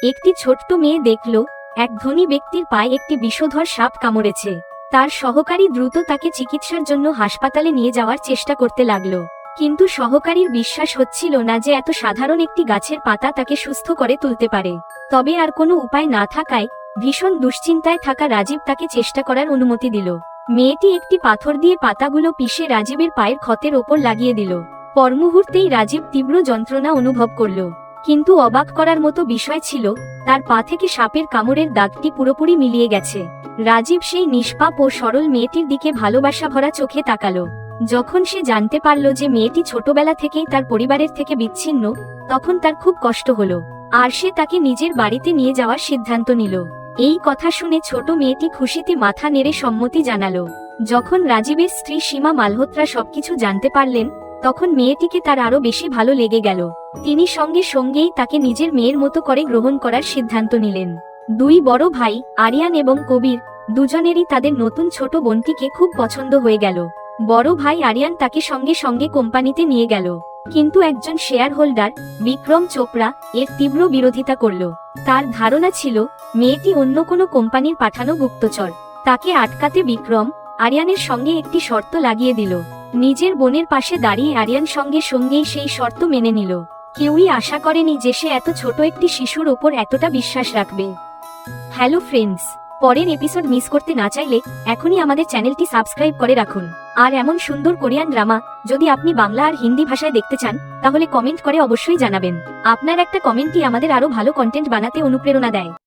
একটি ছোট্ট মেয়ে দেখল এক ধনী ব্যক্তির পায়ে একটি বিষধর সাপ কামড়েছে। তার সহকারী দ্রুত তাকে চিকিৎসার জন্য হাসপাতালে নিয়ে যাওয়ার চেষ্টা করতে লাগল, কিন্তু সহকারীর বিশ্বাস হচ্ছিল না যে এত সাধারণ একটি গাছের পাতা তাকে সুস্থ করে তুলতে পারে। তবে আর কোনো উপায় না থাকায় ভীষণ দুশ্চিন্তায় থাকা রাজীব তাকে চেষ্টা করার অনুমতি দিল। মেয়েটি একটি পাথর দিয়ে পাতাগুলো পিষে রাজীবের পায়ের ক্ষতের ওপর লাগিয়ে দিল। পরমুহূর্তেই রাজীব তীব্র যন্ত্রণা অনুভব করল, কিন্তু অবাক করার মতো বিষয় ছিল তার পা থেকে সাপের কামড়ের দাগটি পুরোপুরি মিলিয়ে গেছে। রাজীব সেই নিষ্পাপ ও সরল মেয়েটির দিকে ভালোবাসা ভরা চোখে তাকালো। যখন সে জানতে পারল যে মেয়েটি ছোটবেলা থেকেই তার পরিবারের থেকে বিচ্ছিন্ন, তখন তার খুব কষ্ট হলো, আর সে তাকে নিজের বাড়িতে নিয়ে যাওয়ার সিদ্ধান্ত নিল। এই কথা শুনে ছোট মেয়েটি খুশিতে মাথা নেড়ে সম্মতি জানালো। যখন রাজীবের স্ত্রী সীমা মালহোত্রা সবকিছু জানতে পারলেন, তখন মেয়েটিকে তার আরো বেশি ভালো লেগে গেল। তিনি সঙ্গে সঙ্গেই তাকে নিজের মেয়ের মতো করে গ্রহণ করার সিদ্ধান্ত নিলেন। দুই বড় ভাই আরিয়ান এবং কবির দুজনেরই তাদের নতুন ছোট বোনটিকে খুব পছন্দ হয়ে গেল। বড় ভাই আরিয়ান তাকে সঙ্গে সঙ্গে কোম্পানিতে নিয়ে গেল, কিন্তু একজন শেয়ার হোল্ডার বিক্রম চোপড়া এর তীব্র বিরোধিতা করল। তার ধারণা ছিল মেয়েটি অন্য কোনো কোম্পানির পাঠানো গুপ্তচর। তাকে আটকাতে বিক্রম আরিয়ানের সঙ্গে একটি শর্ত লাগিয়ে দিল। নিজের বোনের পাশে দাঁড়িয়ে আরিয়ান সঙ্গে সঙ্গেই সেই শর্ত মেনে নিল। কেউই আশা করেনি যে সে এত ছোট একটি শিশুর ওপর এতটা বিশ্বাস রাখবে। হ্যালো ফ্রেন্ডস, পরের এপিসোড মিস করতে না চাইলে এখনই আমাদের চ্যানেলটি সাবস্ক্রাইব করে রাখুন। আর এমন সুন্দর কোরিয়ান ড্রামা যদি আপনি বাংলা আর হিন্দি ভাষায় দেখতে চান, তাহলে কমেন্ট করে অবশ্যই জানাবেন। আপনার একটা কমেন্টই আমাদের আরো ভালো কন্টেন্ট বানাতে অনুপ্রেরণা দেয়।